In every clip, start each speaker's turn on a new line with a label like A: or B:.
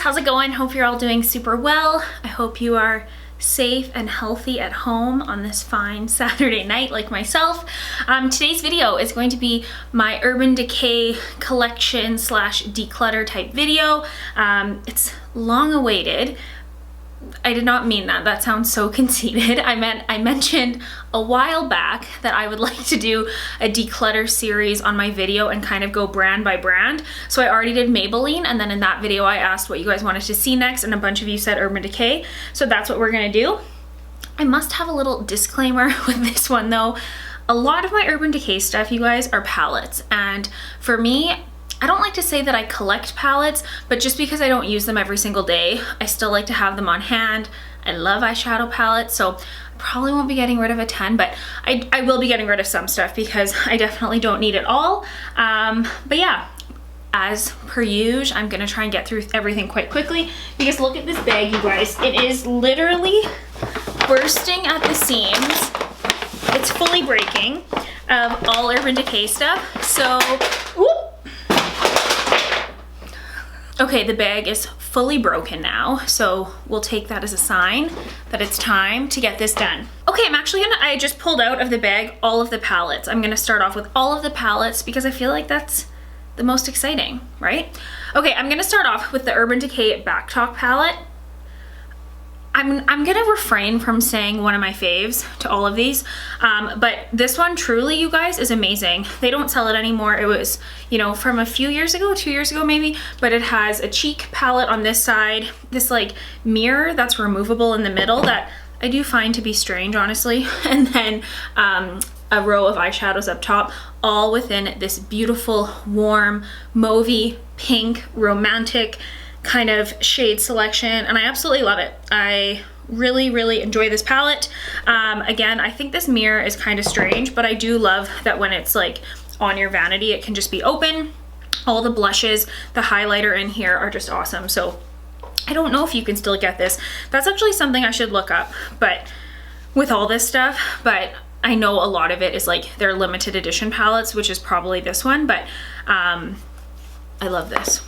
A: how's it going? Hope you're all doing super well. I hope you are safe and healthy at home on this fine Saturday night like myself. Today's video is going to be my Urban Decay collection slash declutter type video. It's long awaited. I did not mean that. That sounds so conceited. I mentioned a while back that I would like to do a declutter series on my video and kind of go brand by brand. So I already did Maybelline, and then in that video I asked what you guys wanted to see next, and a bunch of you said Urban Decay. So that's what we're gonna do. I must have a little disclaimer with this one though. A lot of my Urban Decay stuff, you guys, are palettes, and for me, I don't like to say that I collect palettes, but just because I don't use them every single day, I still like to have them on hand. I love eyeshadow palettes, so I probably won't be getting rid of a ton, but I will be getting rid of some stuff because I definitely don't need it all. But yeah, as per usual, I'm gonna try and get through everything quite quickly because look at this bag, you guys. It is literally bursting at the seams. It's fully breaking of all Urban Decay stuff. So, whoop. Okay, the bag is fully broken now, so we'll take that as a sign that it's time to get this done. Okay, I just pulled out of the bag all of the palettes. I'm gonna start off with all of the palettes because I feel like that's the most exciting, right? Okay, I'm gonna start off with the Urban Decay Back Talk palette. I'm gonna refrain from saying one of my faves to all of these, but this one truly, you guys, is amazing. They don't sell it anymore. It was, you know, from a few years ago, 2 years ago maybe, but it has a cheek palette on this side, this like mirror that's removable in the middle that I do find to be strange, honestly, and then a row of eyeshadows up top, all within this beautiful, warm, mauvey, pink, romantic kind of shade selection, and I absolutely love it. I really enjoy this palette. Again, I think this mirror is kind of strange, but I do love that when it's like on your vanity, it can just be open. All the blushes, the highlighter in here are just awesome. So I don't know if you can still get this. That's actually something I should look up, but with all this stuff, but I know a lot of it is like their limited edition palettes, which is probably this one, but I love this.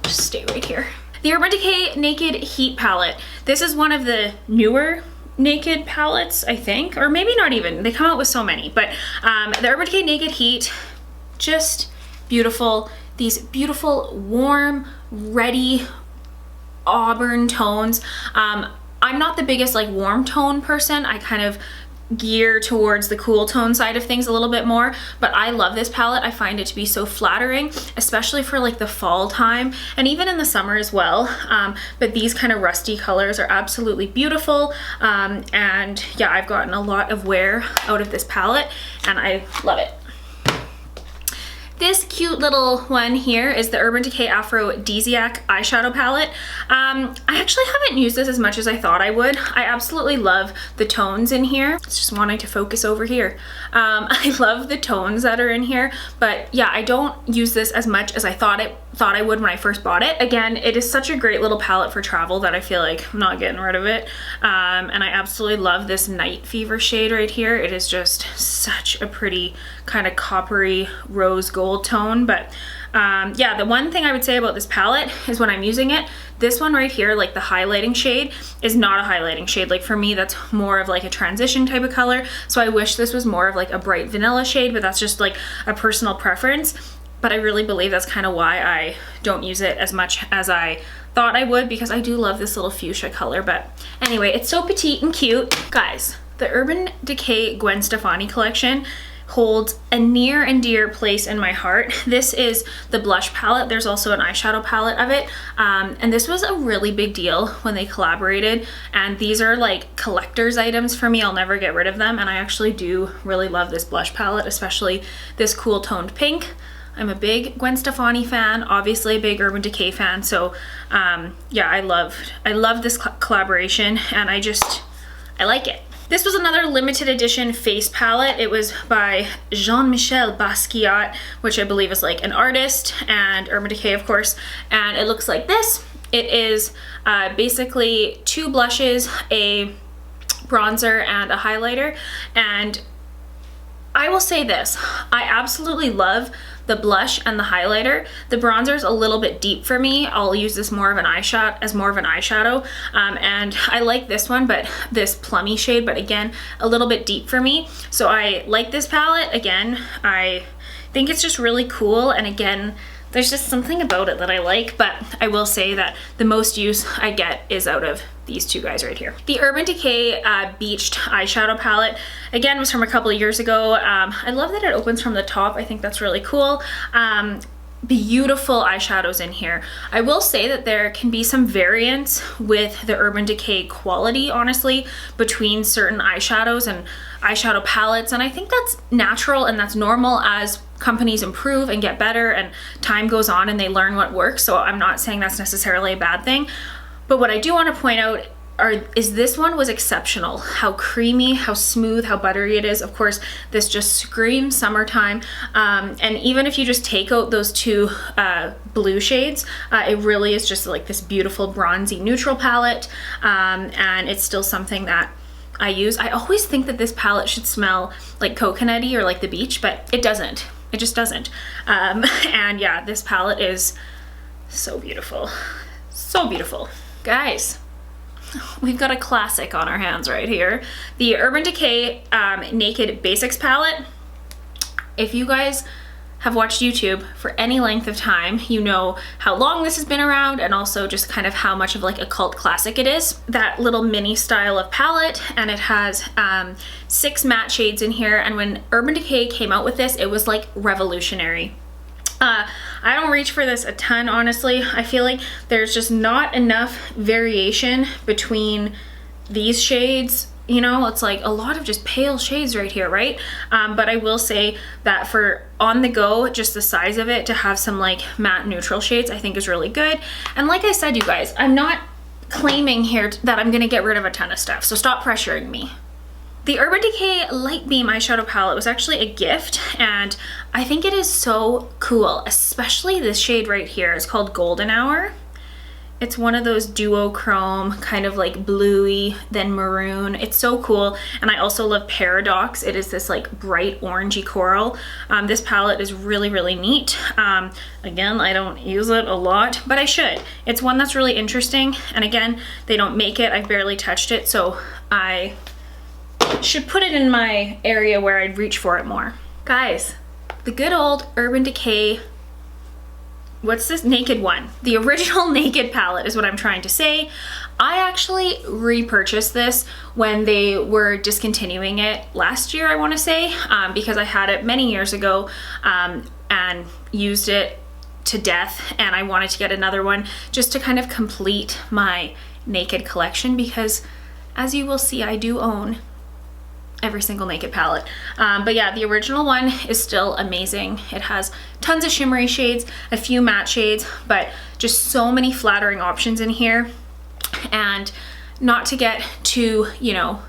A: Just stay right here. The Urban Decay Naked Heat palette. This is one of the newer Naked palettes, I think, or maybe not even. They come out with so many, but the Urban Decay Naked Heat, just beautiful. These beautiful, warm, ready auburn tones. I'm not the biggest like warm tone person. I kind of gear towards the cool tone side of things a little bit more, but I love this palette. I find it to be so flattering, especially for like the fall time and even in the summer as well. But these kind of rusty colors are absolutely beautiful, and yeah, I've gotten a lot of wear out of this palette and I love it. This cute little one here is the Urban Decay Aphrodisiac eyeshadow palette. I actually haven't used this as much as I thought I would. I absolutely love the tones in here. It's just wanting to focus over here. I love the tones that are in here, but yeah, I don't use this as much as I thought I would when I first bought it. Again, it is such a great little palette for travel that I feel like I'm not getting rid of it. And I absolutely love this Night Fever shade right here. It is just such a pretty kind of coppery rose gold tone. But yeah, the one thing I would say about this palette is when I'm using it, this one right here, like the highlighting shade, is not a highlighting shade. Like for me, that's more of like a transition type of color. So I wish this was more of like a bright vanilla shade, but that's just like a personal preference. But I really believe that's kind of why I don't use it as much as I thought I would, because I do love this little fuchsia color. But anyway, it's so petite and cute. Guys, the Urban Decay Gwen Stefani collection holds a near and dear place in my heart. This is the blush palette. There's also an eyeshadow palette of it. And this was a really big deal when they collaborated. And these are like collector's items for me. I'll never get rid of them. And I actually do really love this blush palette, especially this cool toned pink. I'm a big Gwen Stefani fan, obviously a big Urban Decay fan. So yeah, I love this collaboration, and I like it. This was another limited edition face palette. It was by Jean-Michel Basquiat, which I believe is like an artist, and Urban Decay, of course. And it looks like this. It is basically 2 blushes, a bronzer, and a highlighter. And I will say this, I absolutely love the blush and the highlighter. The bronzer is a little bit deep for me. I'll use this more of an eyeshadow, and I like this one, but this plummy shade, but again, a little bit deep for me. So I like this palette. Again, I think it's just really cool, and again, there's just something about it that I like, but I will say that the most use I get is out of these two guys right here. The Urban Decay Beached eyeshadow palette, again, was from a couple of years ago. I love that it opens from the top. I think that's really cool. Beautiful eyeshadows in here. I will say that there can be some variance with the Urban Decay quality, honestly, between certain eyeshadows and eyeshadow palettes, and I think that's natural and that's normal as companies improve and get better and time goes on and they learn what works. So I'm not saying that's necessarily a bad thing, but what I do want to point out is this one was exceptional. How creamy, how smooth, how buttery it is. Of course, this just screams summertime. And even if you just take out those two blue shades, it really is just like this beautiful bronzy neutral palette. And it's still something that I use. I always think that this palette should smell like coconutty or like the beach, but it doesn't. It just doesn't. And yeah, this palette is so beautiful. So beautiful. Guys, we've got a classic on our hands right here. The Urban Decay Naked Basics palette. If you guys have watched YouTube for any length of time, you know how long this has been around and also just kind of how much of like a cult classic it is. That little mini style of palette, and it has 6 matte shades in here, and when Urban Decay came out with this, it was like revolutionary. I don't reach for this a ton, honestly. I feel like there's just not enough variation between these shades. You know, it's like a lot of just pale shades right here, right? But I will say that for on the go, just the size of it to have some like matte neutral shades, I think is really good. And like I said, you guys, I'm not claiming here that I'm gonna get rid of a ton of stuff, so stop pressuring me. The Urban Decay Light Beam eyeshadow palette was actually a gift, and I think it is so cool, especially this shade right here. It's called Golden Hour. It's one of those duochrome, kind of like bluey, then maroon. It's so cool, and I also love Paradox. It is this like bright orangey coral. This palette is really, really neat. Again, I don't use it a lot, but I should. It's one that's really interesting, and again, they don't make it. I've barely touched it, so I should put it in my area where I'd reach for it more. Guys, the good old Urban Decay, what's this? Naked one. The original Naked palette is what I'm trying to say. I actually repurchased this when they were discontinuing it last year, I want to say, because I had it many years ago and used it to death, and I wanted to get another one just to kind of complete my Naked collection, because as you will see, I do own every single Naked palette. But yeah, the original one is still amazing. It has tons of shimmery shades, a few matte shades, but just so many flattering options in here. And not to get too, you know,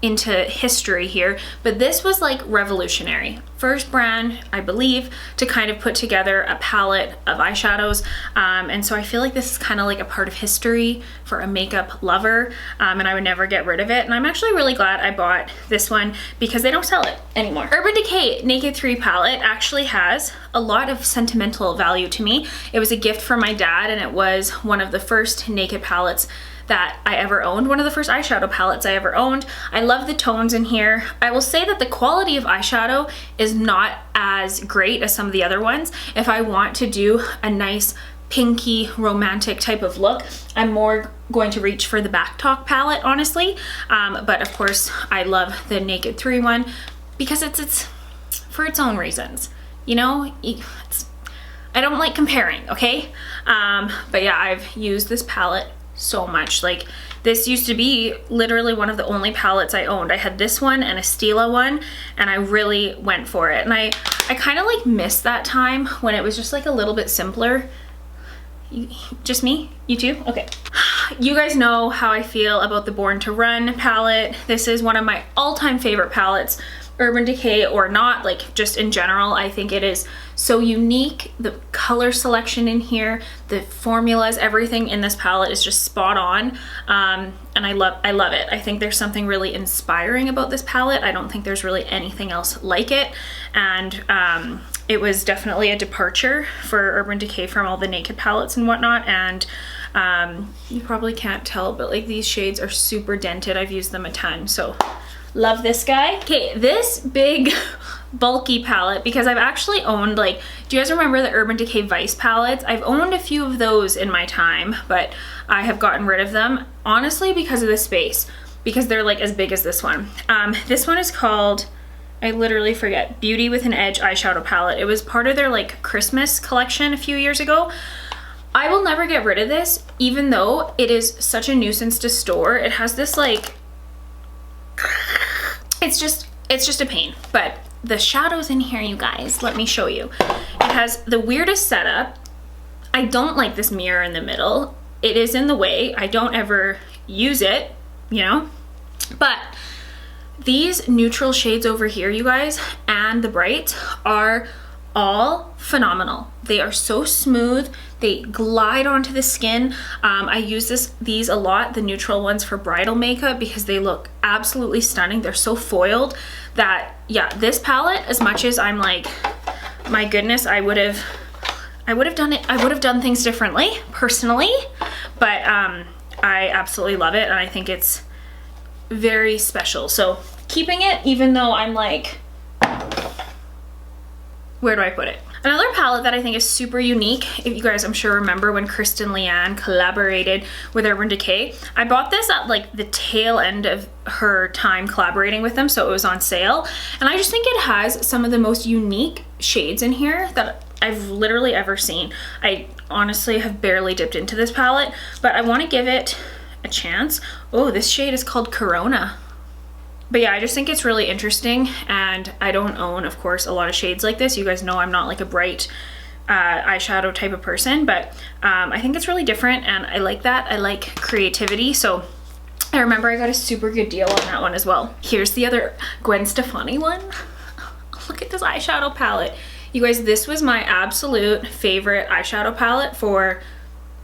A: into history here, but this was like revolutionary. First brand, I believe, to kind of put together a palette of eyeshadows. And so I feel like this is kind of like a part of history for a makeup lover, and I would never get rid of it. And I'm actually really glad I bought this one because they don't sell it anymore. Urban Decay Naked 3 palette actually has a lot of sentimental value to me. It was a gift from my dad, and it was one of the first Naked palettes that I ever owned, one of the first eyeshadow palettes I ever owned. I love the tones in here. I will say that the quality of eyeshadow is not as great as some of the other ones. If I want to do a nice pinky romantic type of look, I'm more going to reach for the Back Talk palette, honestly. But of course, I love the Naked 3 one because it's for its own reasons. You know, I don't like comparing, okay? But yeah, I've used this palette so much. Like, this used to be literally one of the only palettes I owned. I had this one and a Stila one, and I really went for it. And I kind of like miss that time when it was just like a little bit simpler. Just me? You too? Okay. You guys know how I feel about the Born to Run palette. This is one of my all-time favorite palettes. Urban Decay or not, like just in general, I think it is so unique. The color selection in here, the formulas, everything in this palette is just spot on, and I love it. I think there's something really inspiring about this palette. I don't think there's really anything else like it, and it was definitely a departure for Urban Decay from all the Naked palettes and whatnot. And you probably can't tell, but like these shades are super dented. I've used them a ton, so love this guy. Okay, this big bulky palette, because I've actually owned, like, do you guys remember the Urban Decay Vice palettes? I've owned a few of those in my time, but I have gotten rid of them, honestly, because of the space, because they're like as big as this one. This one is called, I literally forget, Beauty with an Edge eyeshadow palette. It was part of their like Christmas collection a few years ago. I will never get rid of this, even though it is such a nuisance to store. It has this like, it's just a pain. But the shadows in here, you guys, let me show you. It has the weirdest setup. I don't like this mirror in the middle. It is in the way. I don't ever use it, you know? But these neutral shades over here, you guys, and the brights are all phenomenal. They are so smooth. They glide onto the skin. I use these a lot, the neutral ones, for bridal makeup because they look absolutely stunning. They're so foiled that, yeah, this palette, as much as I'm like, my goodness, I would have done things differently personally, but I absolutely love it, and I think it's very special. So keeping it, even though I'm like, where do I put it? Another palette that I think is super unique, if you guys, I'm sure, remember when Kristen Leanne collaborated with Urban Decay. I bought this at like the tail end of her time collaborating with them, so it was on sale. And I just think it has some of the most unique shades in here that I've literally ever seen. I honestly have barely dipped into this palette, but I want to give it a chance. Oh, this shade is called Corona. But yeah, I just think it's really interesting, and I don't own, of course, a lot of shades like this. You guys know I'm not like a bright eyeshadow type of person, but I think it's really different, and I like that. I like creativity, so I remember I got a super good deal on that one as well. Here's the other Gwen Stefani one. Look at this eyeshadow palette. You guys, this was my absolute favorite eyeshadow palette for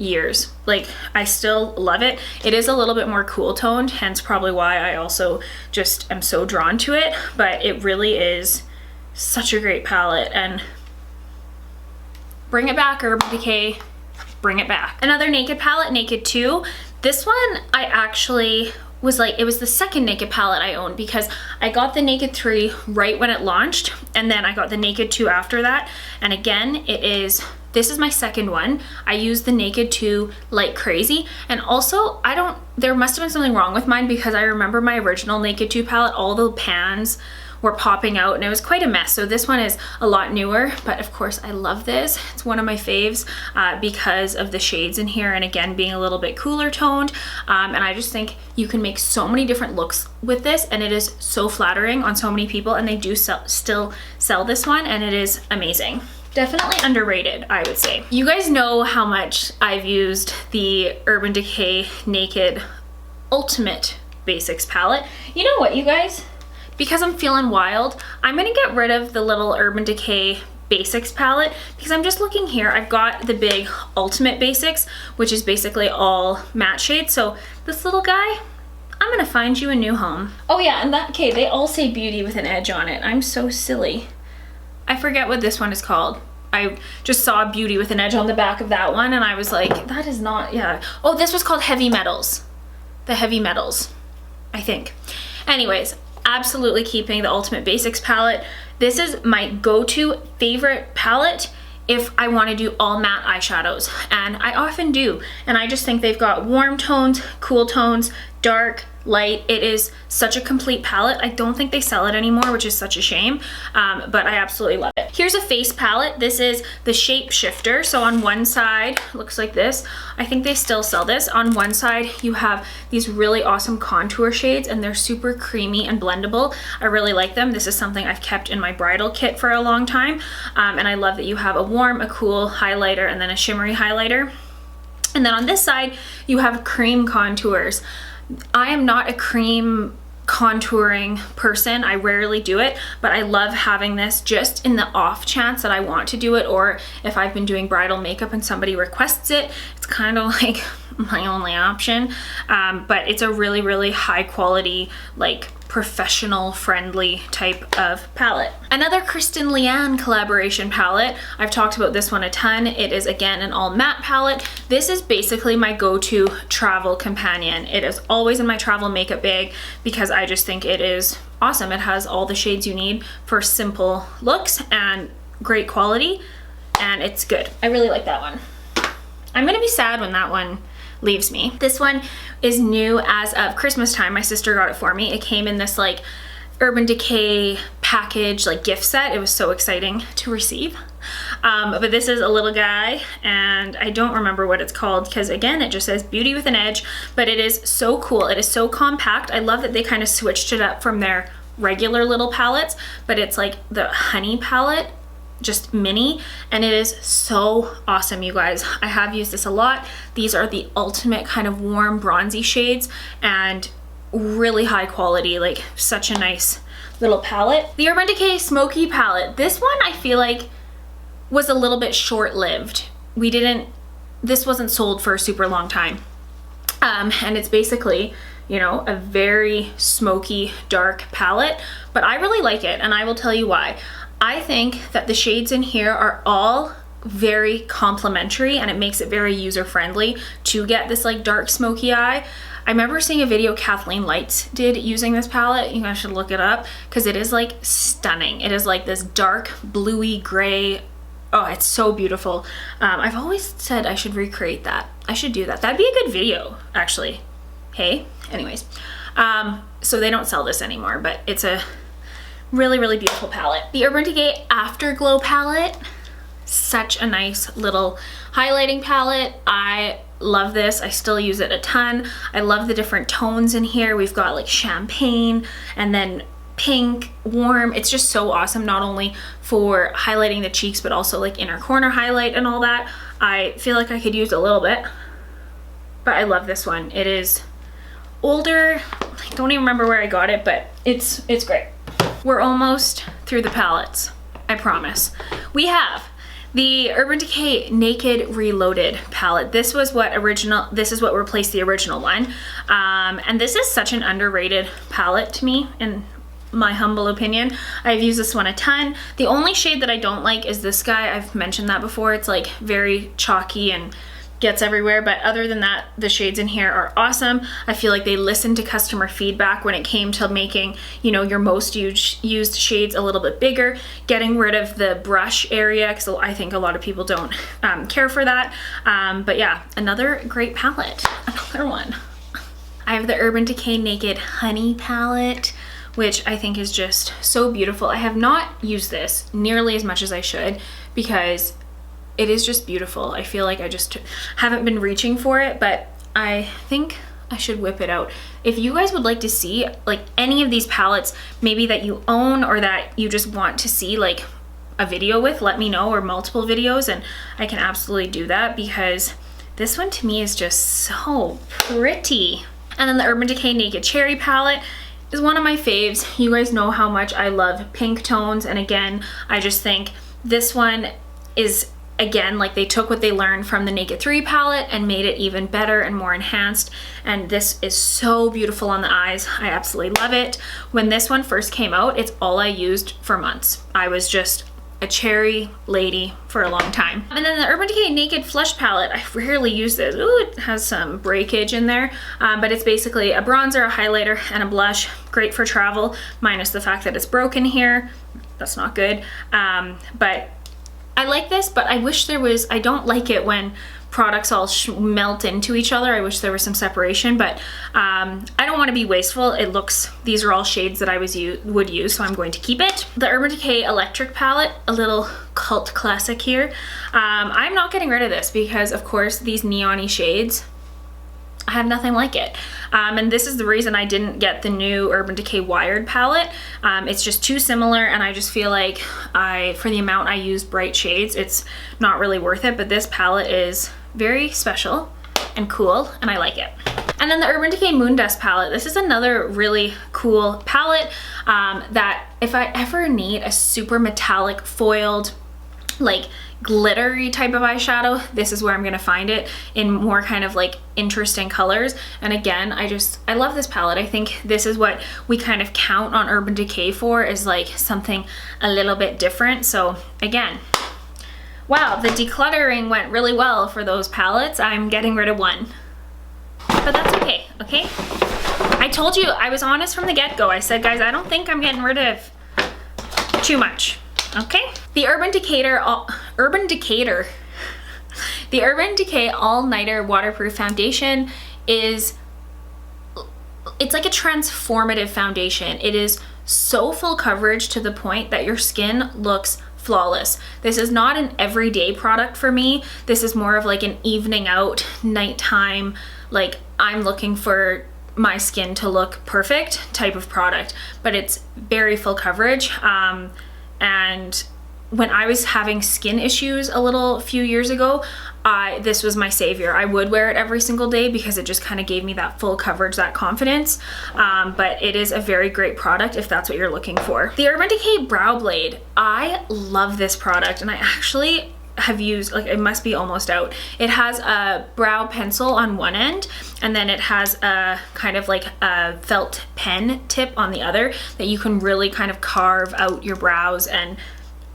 A: years. Like, I still love it. It is a little bit more cool toned, hence probably why I also just am so drawn to it, but it really is such a great palette. And bring it back, Urban Decay, bring it back. Another Naked palette, Naked 2. This one I actually was like, it was the second Naked palette I owned, because I got the Naked 3 right when it launched, and then I got the Naked 2 after that. And again, this is my second one. I use the Naked 2 like crazy. And also, there must have been something wrong with mine, because I remember my original Naked 2 palette, all the pans were popping out and it was quite a mess. So this one is a lot newer, but of course I love this. It's one of my faves because of the shades in here, and again, being a little bit cooler toned. And I just think you can make so many different looks with this, and it is so flattering on so many people, and they do still sell this one, and it is amazing. Definitely underrated, I would say. You guys know how much I've used the Urban Decay Naked Ultimate Basics palette. You know what, you guys? Because I'm feeling wild, I'm gonna get rid of the little Urban Decay Basics palette, because I'm just looking here. I've got the big Ultimate Basics, which is basically all matte shades. So this little guy, I'm gonna find you a new home. Oh yeah, and okay, they all say Beauty with an Edge on it. I'm so silly. I forget what this one is called. I just saw Beauty with an Edge on the back of that one, and I was like, that is not, yeah. Oh, this was called Heavy Metals. The Heavy Metals, I think. Anyways, absolutely keeping the Ultimate Basics palette. This is my go-to favorite palette if I want to do all matte eyeshadows, and I often do. And I just think they've got warm tones, cool tones, dark, light. It is such a complete palette. I don't think they sell it anymore, which is such a shame, but I absolutely love it. Here's a face palette. This is the Shape Shifter. So on one side, looks like this. I think they still sell this. On one side, you have these really awesome contour shades, and they're super creamy and blendable. I really like them. This is something I've kept in my bridal kit for a long time, and I love that you have a warm, a cool highlighter, and then a shimmery highlighter. And then on this side, you have cream contours. I am not a cream contouring person. I rarely do it, but I love having this just in the off chance that I want to do it, or if I've been doing bridal makeup and somebody requests it, it's kind of like my only option. But it's a really, really high quality, like professional friendly type of palette. Another Kristen Leanne collaboration palette. I've talked about this one a ton. It is again an all matte palette. This is basically my go-to travel companion. It is always in my travel makeup bag because I just think it is awesome. It has all the shades you need for simple looks and great quality, and it's good. I really like that one. I'm gonna be sad when that one leaves me. This one is new as of Christmas time. My sister got it for me. It came in this like Urban Decay package, like gift set. It was so exciting to receive. But this is a little guy, and I don't remember what it's called because again, it just says Beauty with an Edge, but it is so cool. It is so compact. I love that they kind of switched it up from their regular little palettes, but it's like the honey palette, just mini, and it is so awesome, you guys. I have used this a lot. These are the ultimate kind of warm bronzy shades and really high quality, like such a nice little palette. The Urban Decay Smoky palette. This one I feel like was a little bit short-lived. This wasn't sold for a super long time. And it's basically, you know, a very smoky, dark palette, but I really like it, and I will tell you why. I think that the shades in here are all very complementary, and it makes it very user-friendly to get this like dark smoky eye. I remember seeing a video Kathleen Lights did using this palette. You guys should look it up because it is like stunning. It is like this dark bluey gray. Oh, it's so beautiful. I've always said I should recreate that. I should do that. That'd be a good video, actually. Hey, anyways. So they don't sell this anymore, but it's a really, really beautiful palette. The Urban Decay Afterglow palette. Such a nice little highlighting palette. I love this. I still use it a ton. I love the different tones in here. We've got like champagne and then pink, warm. It's just so awesome, not only for highlighting the cheeks, but also like inner corner highlight and all that. I feel like I could use a little bit, but I love this one. It is older. I don't even remember where I got it, but it's great. We're almost through the palettes, I promise. We have the Urban Decay Naked Reloaded palette. This is what replaced the original one. And this is such an underrated palette to me, in my humble opinion. I've used this one a ton. The only shade that I don't like is this guy. I've mentioned that before. It's like very chalky and gets everywhere, but other than that, the shades in here are awesome. I feel like they listened to customer feedback when it came to making, you know, your most used shades a little bit bigger, getting rid of the brush area, because I think a lot of people don't care for that. But yeah, another great palette. Another one. I have the Urban Decay Naked Honey palette, which I think is just so beautiful. I have not used this nearly as much as I should because it is just beautiful. I feel like I just haven't been reaching for it, but I think I should whip it out. If you guys would like to see like any of these palettes, maybe that you own or that you just want to see like a video with, let me know, or multiple videos, and I can absolutely do that because this one to me is just so pretty. And then the Urban Decay Naked Cherry palette is one of my faves. You guys know how much I love pink tones, and again, I just think this one is, again, like they took what they learned from the Naked 3 palette and made it even better and more enhanced, and this is so beautiful on the eyes. I absolutely love it. When this one first came out, it's all I used for months. I was just a cherry lady for a long time. And then the Urban Decay Naked Flush palette, I rarely use this. Ooh, it has some breakage in there, but it's basically a bronzer, a highlighter, and a blush. Great for travel, minus the fact that it's broken here. That's not good, but I like this, but I wish there was, I don't like it when products all melt into each other. I wish there was some separation, but I don't want to be wasteful. These are all shades that I would use, so I'm going to keep it. The Urban Decay Electric palette, a little cult classic here. I'm not getting rid of this because, of course, these neon-y shades, I have nothing like it. And this is the reason I didn't get the new Urban Decay Wired palette. It's just too similar, and I just feel like for the amount I use bright shades, it's not really worth it, but this palette is very special and cool, and I like it. And then the Urban Decay Moondust palette. This is another really cool palette that if I ever need a super metallic foiled, like glittery type of eyeshadow, this is where I'm gonna find it in more kind of like interesting colors. And again, I love this palette. I think this is what we kind of count on Urban Decay for, is like something a little bit different. So again, wow, the decluttering went really well for those palettes. I'm getting rid of one, but that's okay, okay? I told you, I was honest from the get-go. I said, guys, I don't think I'm getting rid of too much. Okay, the Urban Decay All Nighter Waterproof Foundation it's like a transformative foundation. It is so full coverage to the point that your skin looks flawless. This is not an everyday product for me. This is more of like an evening out, nighttime, like I'm looking for my skin to look perfect type of product, but it's very full coverage. And when I was having skin issues a few years ago, this was my savior. I would wear it every single day because it just kind of gave me that full coverage, that confidence. But it is a very great product if that's what you're looking for. The Urban Decay Brow Blade, I love this product, and I actually have used, like, it must be almost out. It has a brow pencil on one end, and then it has a kind of like a felt pen tip on the other that you can really kind of carve out your brows and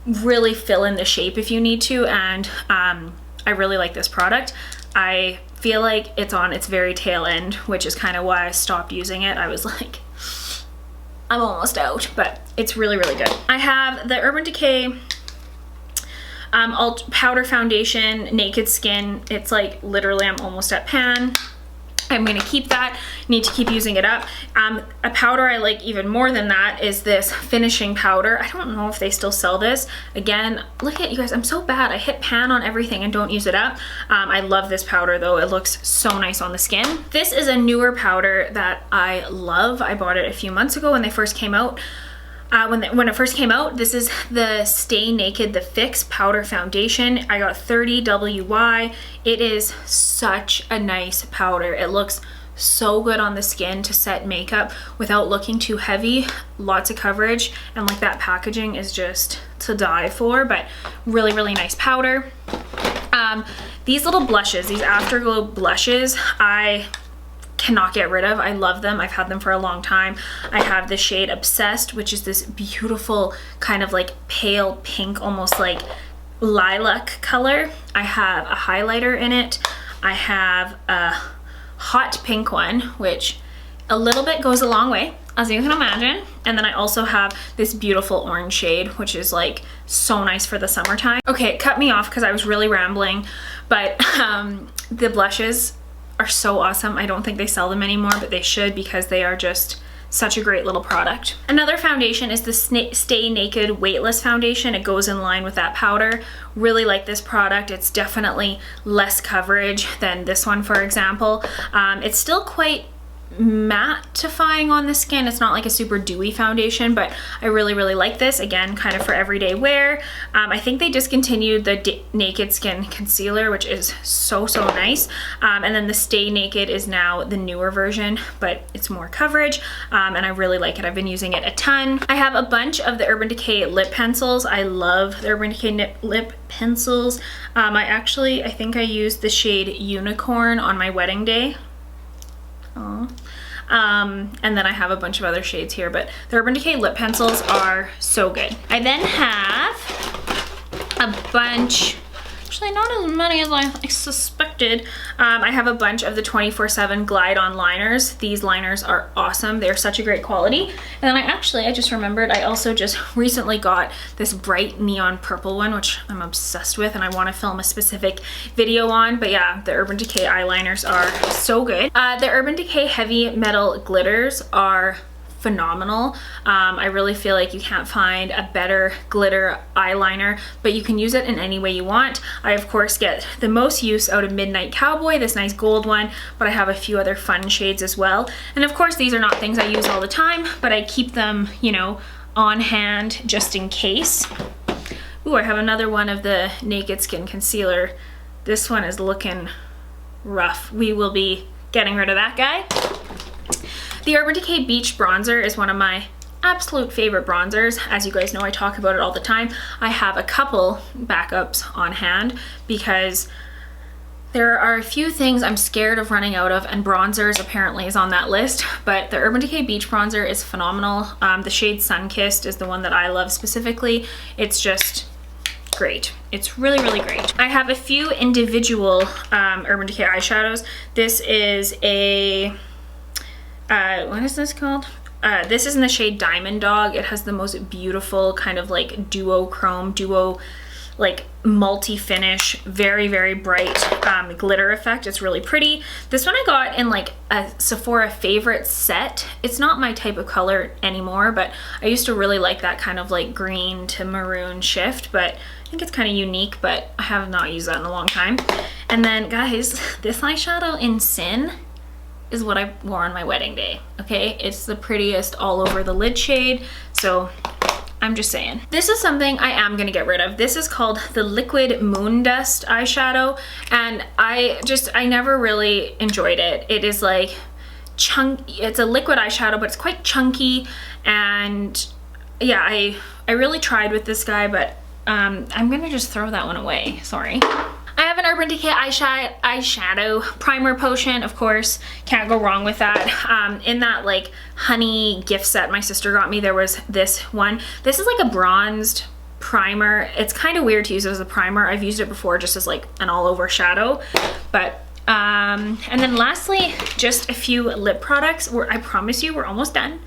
A: really fill in the shape if you need to. And I really like this product. I feel like it's on its very tail end, which is kind of why I stopped using it. I was like, I'm almost out, but it's really, really good. I have the Urban Decay powder foundation, Naked Skin. It's like literally I'm almost at pan. I'm gonna keep that, need to keep using it up. A powder I like even more than that is this finishing powder. I don't know if they still sell this. Again, look at you guys, I'm so bad. I hit pan on everything and don't use it up. I love this powder though. It looks so nice on the skin. This is a newer powder that I love. I bought it a few months ago when they first came out. When it first came out, this is the Stay Naked The Fix Powder Foundation. I got 30 WY. It is such a nice powder. It looks so good on the skin to set makeup without looking too heavy. Lots of coverage, and like that packaging is just to die for, but really, really nice powder. These little blushes, these Afterglow blushes, I cannot get rid of. I love them. I've had them for a long time. I have the shade Obsessed, which is this beautiful kind of like pale pink, almost like lilac color. I have a highlighter in it. I have a hot pink one, which a little bit goes a long way, as you can imagine. And then I also have this beautiful orange shade, which is like so nice for the summertime. Okay, it cut me off because I was really rambling, but the blushes are so awesome. I don't think they sell them anymore, but they should, because they are just such a great little product. Another foundation is the Stay Naked Weightless Foundation. It goes in line with that powder. Really like this product. It's definitely less coverage than this one, for example. It's still quite mattifying on the skin. It's not like a super dewy foundation, but I really, really like this. Again, kind of for everyday wear. I think they discontinued the Naked Skin Concealer, which is so, so nice. And then the Stay Naked is now the newer version, but it's more coverage, and I really like it. I've been using it a ton. I have a bunch of the Urban Decay lip pencils. I love the Urban Decay lip pencils. I think I used the shade Unicorn on my wedding day. And then I have a bunch of other shades here, but the Urban Decay lip pencils are so good. I then have a bunch, actually not as many as I suspected. I have a bunch of the 24/7 Glide On liners. These liners are awesome. They're such a great quality. And then I just remembered, I also just recently got this bright neon purple one, which I'm obsessed with, and I want to film a specific video on. But yeah, the Urban Decay eyeliners are so good. The Urban Decay Heavy Metal Glitters are phenomenal. I really feel like you can't find a better glitter eyeliner, but you can use it in any way you want. I of course get the most use out of Midnight Cowboy, this nice gold one, but I have a few other fun shades as well. And of course these are not things I use all the time, but I keep them, you know, on hand just in case. Ooh, I have another one of the Naked Skin Concealer. This one is looking rough. We will be getting rid of that guy. The Urban Decay Beach Bronzer is one of my absolute favorite bronzers. As you guys know, I talk about it all the time. I have a couple backups on hand because there are a few things I'm scared of running out of, and bronzers apparently is on that list, but the Urban Decay Beach Bronzer is phenomenal. The shade Sunkissed is the one that I love specifically. It's just great. It's really, really great. I have a few individual Urban Decay eyeshadows. This is a, what is this called? This is in the shade Diamond Dog. It has the most beautiful kind of like duo like multi-finish, very, very bright glitter effect. It's really pretty. This one I got in like a Sephora favorite set. It's not my type of color anymore, but I used to really like that kind of like green to maroon shift, but I think it's kind of unique, but I have not used that in a long time. And then guys, this eyeshadow in Sin is what I wore on my wedding day, okay? It's the prettiest all over the lid shade, so I'm just saying. This is something I am gonna get rid of. This is called the Liquid Moon Dust eyeshadow, and I never really enjoyed it. It is like it's a liquid eyeshadow, but it's quite chunky, and yeah, I really tried with this guy, but I'm gonna just throw that one away, sorry. I have an Urban Decay eyeshadow primer potion, of course, can't go wrong with that. In that like honey gift set my sister got me, there was this one. This is like a bronzed primer. It's kind of weird to use it as a primer. I've used it before just as like an all over shadow, but and then lastly, just a few lip products where I promise you we're almost done.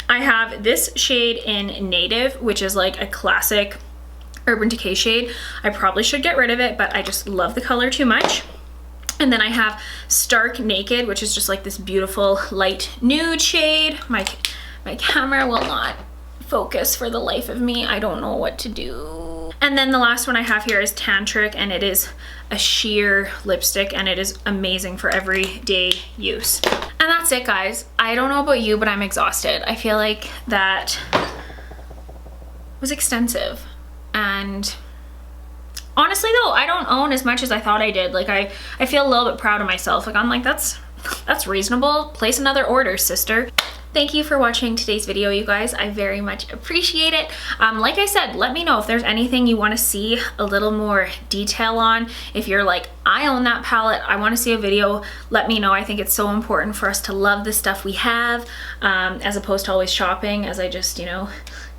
A: I have this shade in Native, which is like a classic Urban Decay shade. I probably should get rid of it, but I just love the color too much. And then I have Stark Naked, which is just like this beautiful light nude shade. My camera will not focus for the life of me. I don't know what to do. And then the last one I have here is Tantric, and it is a sheer lipstick, and it is amazing for everyday use. And that's it, guys. I don't know about you, but I'm exhausted. I feel like that was extensive. And honestly though, I don't own as much as I thought I did. Like I feel a little bit proud of myself. Like I'm like, that's reasonable. Place another order, sister. Thank you for watching today's video, you guys. I very much appreciate it. Like I said, let me know if there's anything you want to see a little more detail on. If you're like, I own that palette, I want to see a video, let me know. I think it's so important for us to love the stuff we have, as opposed to always shopping, as I just, you know,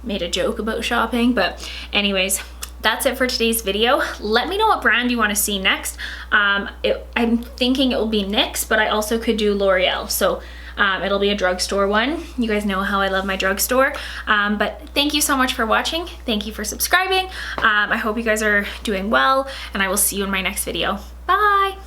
A: made a joke about shopping. But anyways, that's it for today's video. Let me know what brand you want to see next. I'm thinking it will be NYX, but I also could do L'Oreal, so it'll be a drugstore one. You guys know how I love my drugstore. But thank you so much for watching. Thank you for subscribing. I hope you guys are doing well, and I will see you in my next video. Bye.